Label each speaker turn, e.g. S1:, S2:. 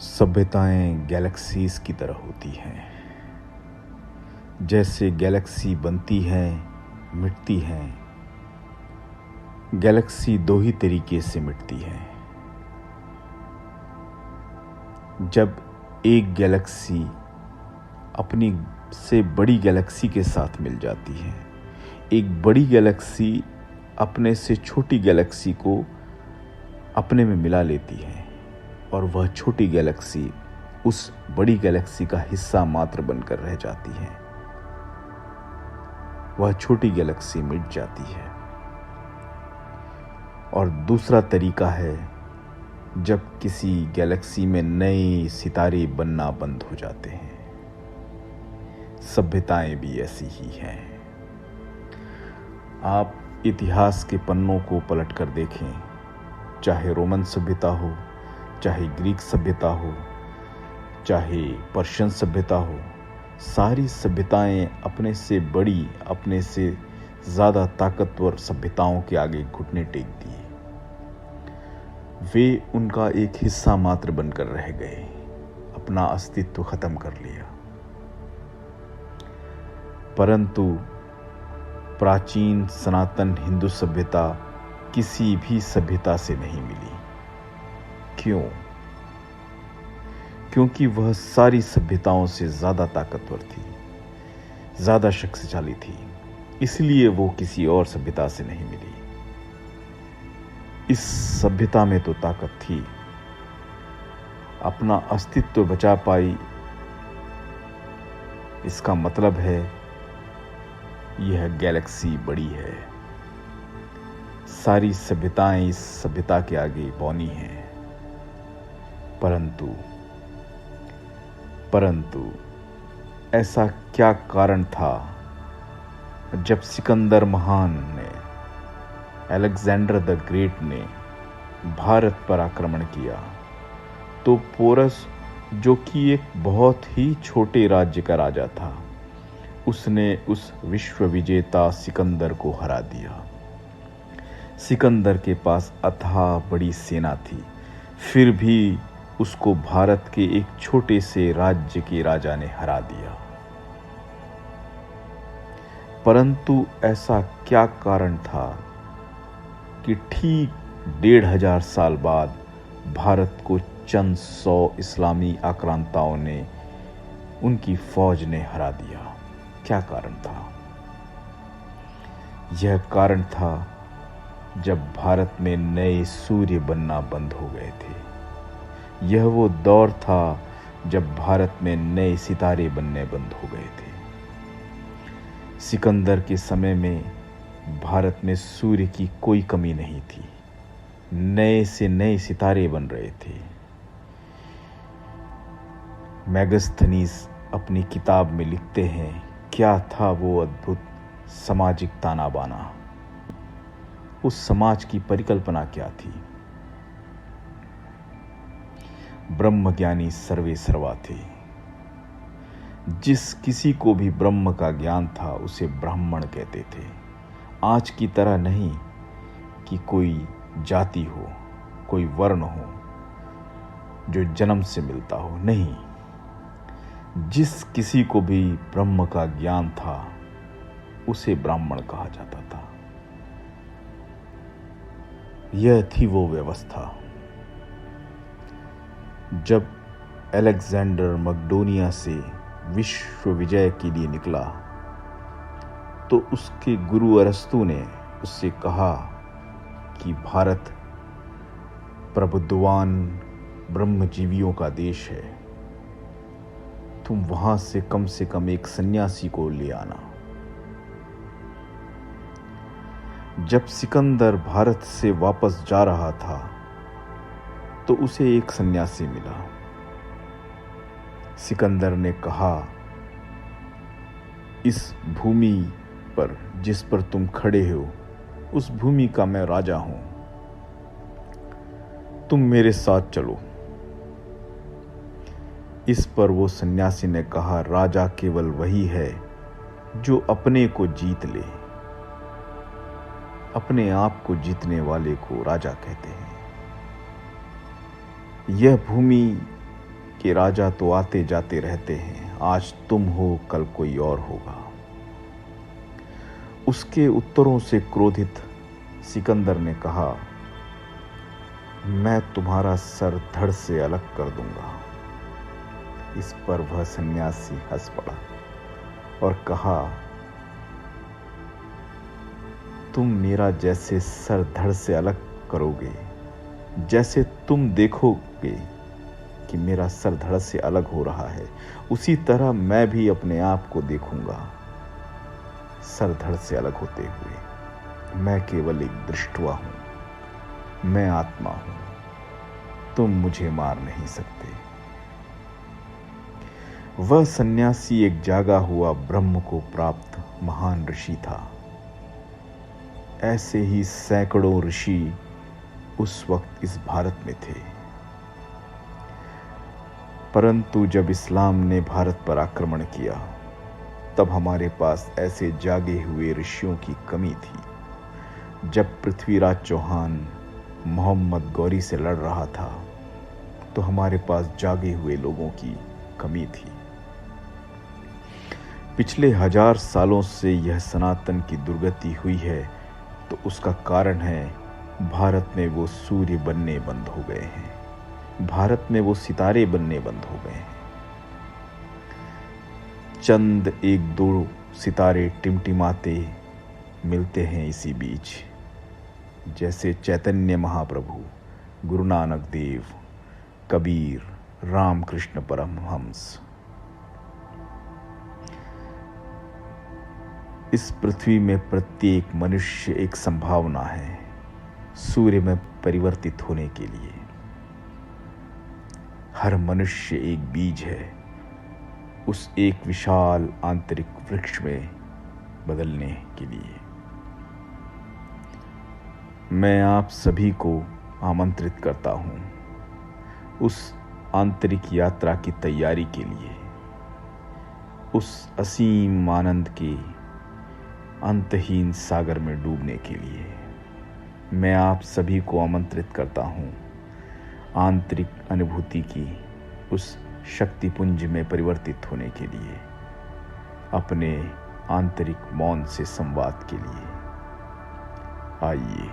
S1: सभ्यताएं galaxies की तरह होती हैं। जैसे गैलेक्सी बनती हैं, मिटती हैं। गैलेक्सी दो ही तरीके से मिटती है। जब एक गैलेक्सी अपनी से बड़ी गैलेक्सी के साथ मिल जाती है, एक बड़ी गैलेक्सी अपने से छोटी गैलेक्सी को अपने में मिला लेती है और वह छोटी गैलेक्सी उस बड़ी गैलेक्सी का हिस्सा मात्र बनकर रह जाती है। वह छोटी गैलेक्सी मिट जाती है। और दूसरा तरीका है जब किसी गैलेक्सी में नए सितारे बनना बंद हो जाते हैं। सभ्यताएं भी ऐसी ही हैं। आप इतिहास के पन्नों को पलटकर देखें, चाहे रोमन सभ्यता हो, चाहे ग्रीक सभ्यता हो, चाहे पर्शियन सभ्यता हो, सारी सभ्यताएं अपने से बड़ी, अपने से ज़्यादा ताकतवर सभ्यताओं के आगे घुटने टेक दिए। वे उनका एक हिस्सा मात्र बनकर रह गए, अपना अस्तित्व खत्म कर लिया। परंतु प्राचीन सनातन हिंदू सभ्यता किसी भी सभ्यता से नहीं मिली। क्यों? क्योंकि वह सारी सभ्यताओं से ज़्यादा ताकतवर थी, ज़्यादा शक्तिशाली थी, इसलिए वो किसी और सभ्यता से नहीं मिली। इस सभ्यता में तो ताकत थी, अपना अस्तित्व बचा पाई। इसका मतलब है यह गैलेक्सी बड़ी है। सारी सभ्यताएं इस सभ्यता के आगे बौनी हैं। परंतु ऐसा क्या कारण था जब सिकंदर महान ने, अलेक्जेंडर द ग्रेट ने भारत पर आक्रमण किया, तो पोरस, जो कि एक बहुत ही छोटे राज्य का राजा था, उसने उस विश्व विजेता सिकंदर को हरा दिया। सिकंदर के पास अथाह बड़ी सेना थी, फिर भी उसको भारत के एक छोटे से राज्य के राजा ने हरा दिया। परंतु ऐसा क्या कारण था कि ठीक 1500 साल बाद भारत को चंद 100 इस्लामी आक्रांताओं ने, उनकी फौज ने हरा दिया? क्या कारण था? यह कारण था जब भारत में नए सूर्य बनना बंद हो गए थे। यह वो दौर था जब भारत में नए सितारे बनने बंद हो गए थे। सिकंदर के समय में भारत में सूर्य की कोई कमी नहीं थी, नए से नए सितारे बन रहे थे। मेगास्थनीज अपनी किताब में लिखते हैं, क्या था वो अद्भुत सामाजिक ताना बाना। उस समाज की परिकल्पना क्या थी? ब्रह्मज्ञानी सर्वे सर्वा थे। जिस किसी को भी ब्रह्म का ज्ञान था उसे ब्राह्मण कहते थे। आज की तरह नहीं कि कोई जाति हो, कोई वर्ण हो जो जन्म से मिलता हो, नहीं। जिस किसी को भी ब्रह्म का ज्ञान था उसे ब्राह्मण कहा जाता था। यह थी वो व्यवस्था। जब अलेक्जेंडर मकडोनिया से विश्व विजय के लिए निकला तो उसके गुरु अरस्तु ने उससे कहा कि भारत प्रबुद्धवान ब्रह्मजीवियों का देश है, तुम वहां से कम एक सन्यासी को ले आना। जब सिकंदर भारत से वापस जा रहा था तो उसे एक सन्यासी मिला। सिकंदर ने कहा, इस भूमि पर जिस पर तुम खड़े हो, उस भूमि का मैं राजा हूं, तुम मेरे साथ चलो। इस पर वो सन्यासी ने कहा, राजा केवल वही है जो अपने को जीत ले। अपने आप को जीतने वाले को राजा कहते हैं। यह भूमि कि राजा तो आते जाते रहते हैं, आज तुम हो कल कोई और होगा। उसके उत्तरों से क्रोधित सिकंदर ने कहा, मैं तुम्हारा सर धड़ से अलग कर दूंगा। इस पर वह सन्यासी हंस पड़ा और कहा, तुम मेरा जैसे सर धड़ से अलग करोगे, जैसे तुम देखोगे कि मेरा सर धड़ से अलग हो रहा है, उसी तरह मैं भी अपने आप को देखूंगा सर धड़ से अलग होते हुए। मैं केवल एक दृष्टवा हूं, मैं आत्मा हूं, तुम मुझे मार नहीं सकते। वह सन्यासी एक जागा हुआ ब्रह्म को प्राप्त महान ऋषि था। ऐसे ही सैकड़ों ऋषि उस वक्त इस भारत में थे, परंतु जब इस्लाम ने भारत पर आक्रमण किया तब हमारे पास ऐसे जागे हुए ऋषियों की कमी थी। जब पृथ्वीराज चौहान मोहम्मद गौरी से लड़ रहा था तो हमारे पास जागे हुए लोगों की कमी थी। पिछले 1000 सालों से यह सनातन की दुर्गति हुई है तो उसका कारण है भारत में वो सूर्य बनने बंद हो गए हैं, भारत में वो सितारे बनने बंद हो गए हैं। चंद एक दो सितारे टिमटिमाते मिलते हैं इसी बीच, जैसे चैतन्य महाप्रभु, गुरु नानक देव, कबीर, रामकृष्ण परमहंस। इस पृथ्वी में प्रत्येक मनुष्य एक संभावना है सूर्य में परिवर्तित होने के लिए। हर मनुष्य एक बीज है उस एक विशाल आंतरिक वृक्ष में बदलने के लिए। मैं आप सभी को आमंत्रित करता हूं उस आंतरिक यात्रा की तैयारी के लिए, उस असीम आनंद के अंतहीन सागर में डूबने के लिए। मैं आप सभी को आमंत्रित करता हूं आंतरिक अनुभूति की उस शक्तिपुंज में परिवर्तित होने के लिए, अपने आंतरिक मौन से संवाद के लिए। आइए